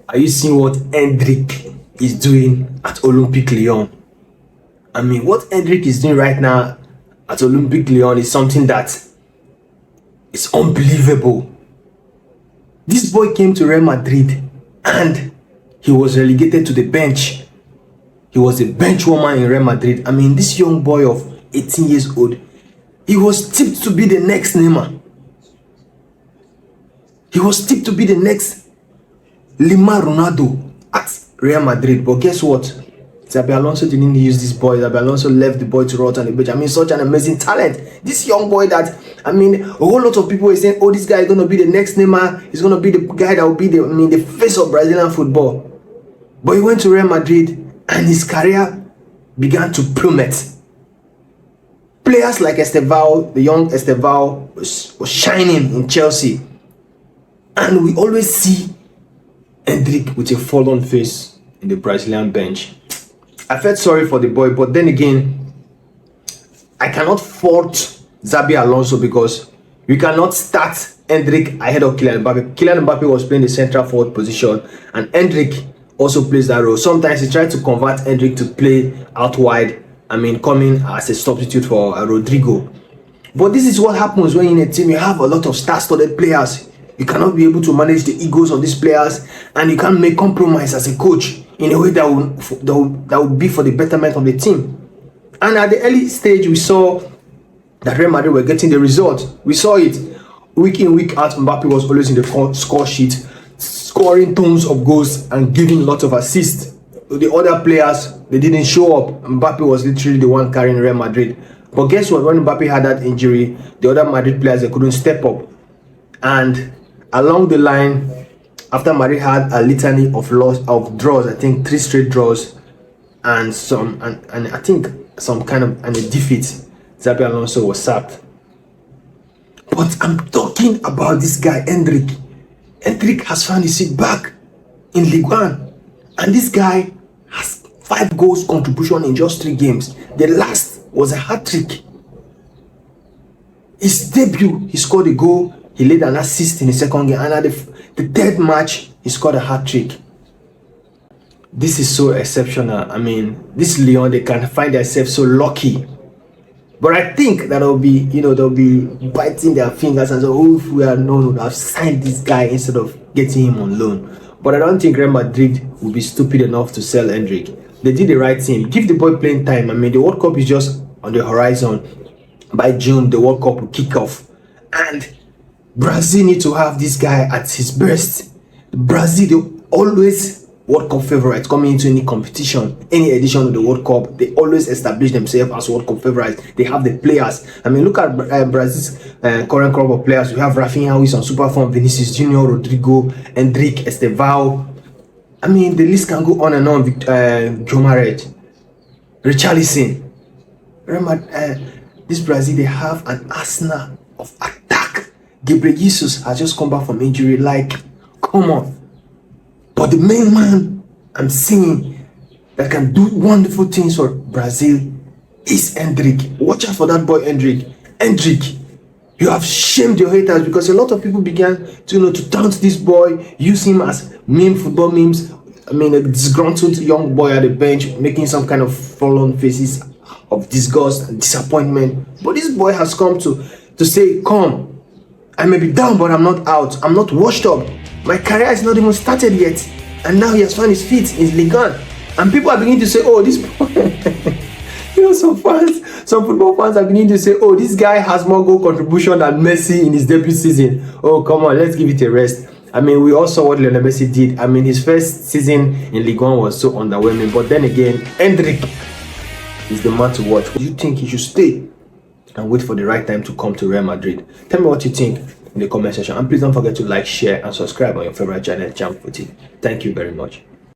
Are you seeing what Endrick is doing at Olympique Lyon? I mean, what Endrick is doing right now at Olympique Lyon is something that is unbelievable. This boy came to Real Madrid and he was relegated to the bench. He was a bench warmer in Real Madrid. I mean, this young boy of 18 years old, he was tipped to be the next Neymar. He was tipped to be the next Lima Ronaldo at Real Madrid. But guess what? Xabi Alonso didn't use this boy. Xabi Alonso left the boy to rot on the bench. I mean, such an amazing talent. This young boy that, I mean, a whole lot of people were saying, oh, this guy is going to be the next Neymar. He's going to be the guy that will be the face of Brazilian football. But he went to Real Madrid and his career began to plummet. Players like Estevao, the young Estevao, was shining in Chelsea. And we always see Endrick with a fallen face in the Brazilian bench. I felt sorry for the boy, but then again, I cannot fault Xabi Alonso because you cannot start Endrick ahead of Kylian Mbappe. Kylian Mbappe was playing the central forward position, and Endrick also plays that role. Sometimes he tried to convert Endrick to play out wide. I mean, coming as a substitute for Rodrigo. But this is what happens when in a team you have a lot of star-studded players. You cannot be able to manage the egos of these players, and you can't make compromise as a coach in a way that will be for the betterment of the team. And at the early stage, we saw that Real Madrid were getting the result. We saw it week in, week out. Mbappe was always in the score sheet, scoring tons of goals and giving lots of assists. The other players, they didn't show up. Mbappe was literally the one carrying Real Madrid. But guess what? When Mbappe had that injury, the other Madrid players, they couldn't step up. And along the line, after Madrid had a litany of draws, I think 3 straight draws, and I think some kind of a defeat, Xabi Alonso was sacked. But I'm talking about this guy, Endrick. Endrick has found his seat back in Ligue 1, and this guy has 5 goals contribution in just 3 games. The last was a hat-trick. His debut, he scored a goal. He laid an assist in the second game, and at the third match, he scored a hat-trick. This is so exceptional. I mean, this Lyon, they can find themselves so lucky. But I think that they'll be biting their fingers and say, oh, if we are known, I've signed this guy instead of getting him on loan. But I don't think Real Madrid will be stupid enough to sell Endrick. They did the right thing. Give the boy playing time. I mean, the World Cup is just on the horizon. By June, the World Cup will kick off. And Brazil need to have this guy at his best. Brazil, they always World Cup favorites coming into any competition, any edition of the World Cup. They always establish themselves as World Cup favorites. They have the players. I mean, look at Brazil's current crop of players. We have Rafinha, who is on super form, Vinicius Junior, Rodrigo, Endrick, Estevao. I mean, the list can go on and on. Jomaret, Richarlison. This Brazil, they have an arsenal of attack. Gabriel Jesus has just come back from injury. Like, come on. But the main man I'm seeing that can do wonderful things for Brazil is Endrick. Watch out for that boy, Endrick. Endrick, you have shamed your haters because a lot of people began to taunt this boy, use him as football memes. I mean, a disgruntled young boy at the bench making some kind of fallen faces of disgust and disappointment. But this boy has come to say, come. I may be down, but I'm not out. I'm not washed up. My career is not even started yet. And now he has found his feet in Ligue 1. And people are beginning to say, oh, this boy. Some football fans are beginning to say, oh, this guy has more goal contribution than Messi in his debut season. Oh, come on, let's give it a rest. I mean, we all saw what Lionel Messi did. I mean, his first season in Ligue 1 was so underwhelming. But then again, Endrick is the man to watch. Do you think he should stay and wait for the right time to come to Real Madrid? Tell me what you think in the comment section, and please don't forget to like, share and subscribe on your favorite channel, Champfooty. Thank you very much.